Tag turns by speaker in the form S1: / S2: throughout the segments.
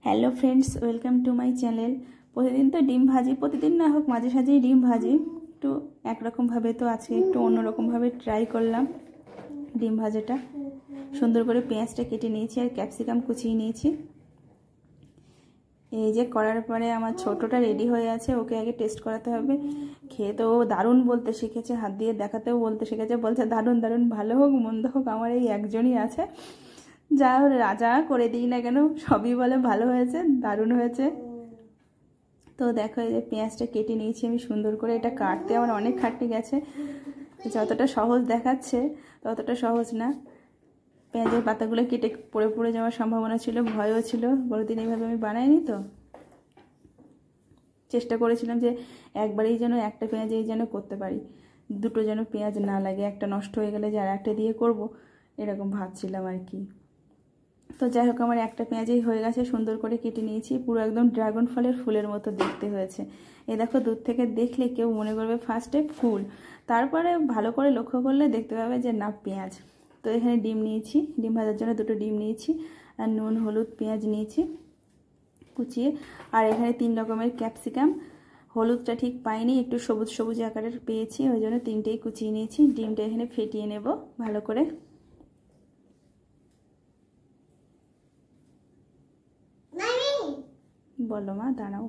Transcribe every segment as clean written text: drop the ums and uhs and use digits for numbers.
S1: Hello friends welcome to my channel. प्रतिदिन तो dim भाजी प्रतिदिन ना होक माझे साझे डिम भाजी एकटू एक रकम भावे तो आज के एकटू अन्य रकम भावे ट्राई करलाम। डिम भाजाटा सुंदर करे पेঁয়াজটা केटे निয়েছি और ক্যাপসিকাম কুচিয়ে নিয়েছি। এই যে করার পরে আমার ছোটটা রেডি হয়ে আছে, ওকে আগে টেস্ট করাতে হবে। খেয়ে তো ও দারুণ বলতে শিখেছে, হাত দিয়ে দেখাতেও বলতে শিখেছে, বলছে দারুণ দারুণ, ভালো হোক মন্দ হোক আমার এই একজনই আছে, যা রাজা করে দিই না কেন সবই বলে ভালো হয়েছে, দারুণ হয়েছে। তো দেখো এই যে পেঁয়াজটা কেটে নিয়েছি আমি সুন্দর করে। এটা কাটতে আমার অনেক খাটনি গেছে, যতটা সহজ দেখাচ্ছে ততটা সহজ না। পেঁয়াজের পাতাগুলো কেটে পড়ে পড়ে যাওয়ার সম্ভাবনা ছিল, ভয়ও ছিল। কোনোদিন এইভাবে আমি বানাইনি, তো চেষ্টা করেছিলাম যে একবারেই যেন একটা পেঁয়াজেই যেন করতে পারি, দুটো যেন পেঁয়াজ না লাগে, একটা নষ্ট হয়ে গেলে যে আর একটা দিয়ে করব এরকম ভাবছিলাম আর কি। তো যাই হোক আমার একটা পেঁয়াজেই হয়ে গেছে, সুন্দর করে কেটে নিয়েছি, পুরো একদম ড্রাগন ফলের ফুলের মতো দেখতে হয়েছে। এই দেখো দূর থেকে দেখলে কেউ মনে করবে ফার্স্টে ফুল, তারপরে ভালো করে লক্ষ্য করলে দেখতে পাবে যে না পেঁয়াজ। তো এখানে ডিম নিয়েছি, ডিম ভাজার জন্য দুটো ডিম নিয়েছি, আর নুন হলুদ পেঁয়াজ নিয়েছি কুচিয়ে, আর এখানে 3 রকমের ক্যাপসিকাম, হলুদটা ঠিক পাইনি, একটু সবুজ সবুজ আকারের পেয়েছি, ওই জন্য 3টেই কুচিয়ে নিয়েছি। ডিমটা এখানে ফেটিয়ে নেব ভালো করে। বলো মা, দাঁড়াও।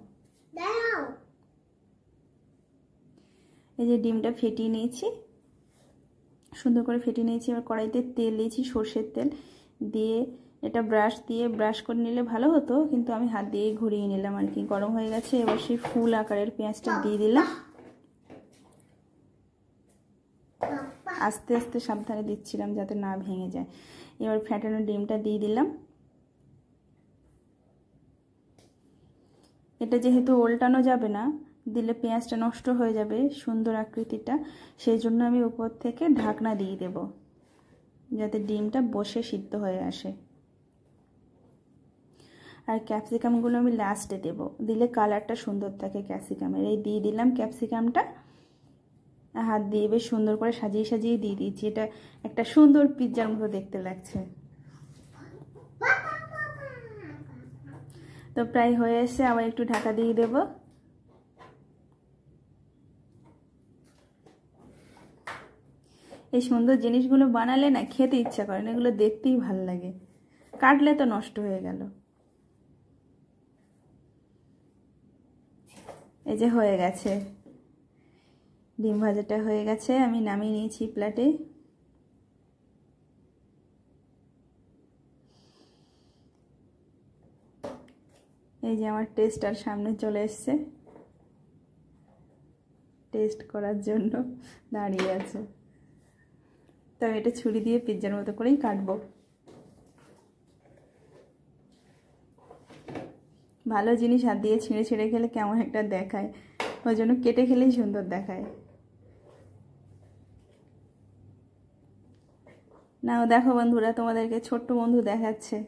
S1: এই যে ডিমটা ফেটিয়ে নিয়েছি, সুন্দর করে ফেটিয়ে নিয়েছি। এবার কড়াইতে তেল দিয়েছি, সর্ষের তেল দিয়ে এটা ব্রাশ দিয়ে ব্রাশ করে নিলে ভালো হতো, কিন্তু আমি হাত দিয়ে ঘুরিয়ে নিলাম আর কি। গরম হয়ে গেছে, এবার সেই ফুল আকারের পেঁয়াজটা দিয়ে দিলাম। আস্তে আস্তে সাবধানে দিচ্ছিলাম যাতে না ভেঙে যায়। এবার ফেটানো ডিমটা দিয়ে দিলাম। এটা যেহেতু উল্টানো যাবে না, দিলে পেঁয়াজটা নষ্ট হয়ে যাবে সুন্দর আকৃতিটা, সেই জন্য আমি উপর থেকে ঢাকনা দিয়ে দেব যাতে ডিমটা বসে সিদ্ধ হয়ে আসে। আর ক্যাপসিকামগুলো আমি লাস্টে দেব, দিলে কালারটা সুন্দর থাকে ক্যাপসিকামের। এই দিয়ে দিলাম ক্যাপসিকামটা, হাত দিয়ে বেশ সুন্দর করে সাজিয়ে সাজিয়ে দিয়ে দিয়েছি। এটা একটা সুন্দর পিৎজার মতো দেখতে লাগছে। তো প্রায় হয়ে এসে আবার একটু ঢাকা দিয়ে দেব। এই সুন্দর জিনিসগুলো বানালে না খেতে ইচ্ছা করে না, এগুলো দেখতেই ভালো লাগে, কাটলে তো নষ্ট হয়ে গেল। এই যে হয়ে গেছে, ডিম ভাজাটা হয়ে গেছে, আমি নামিয়ে নিয়েছি প্লেটে। এই যে আমার টেস্টার সামনে চলে এসছে, টেস্ট করার জন্য দাঁড়িয়ে আছে। তো এটা ছুরি দিয়ে পিৎজার মতো করেই কাটবো। ভালো জিনিস হাত দিয়ে ছিঁড়ে ছিঁড়ে খেলে কেমন একটা দেখায়, ওই জন্য কেটে খেলেই সুন্দর দেখায়। নাও দেখো বন্ধুরা, তোমাদেরকে ছোট্ট বন্ধু দেখাচ্ছে।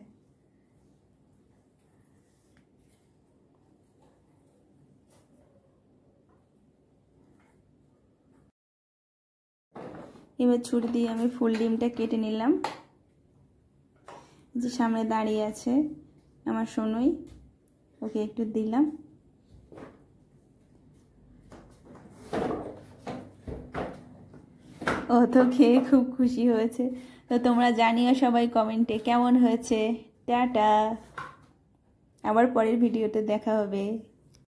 S1: এবার ছুরি দিয়ে আমি ফুল ডিমটা কেটে নিলাম। যে সামনে দাঁড়িয়ে আছে আমার সোনুই, ওকে একটু দিলাম। ও তো খেয়ে খুব খুশি হয়েছে। তো তোমরা জানিও সবাই কমেন্টে কেমন হয়েছে। টাটা, আবার পরের ভিডিওতে দেখা হবে।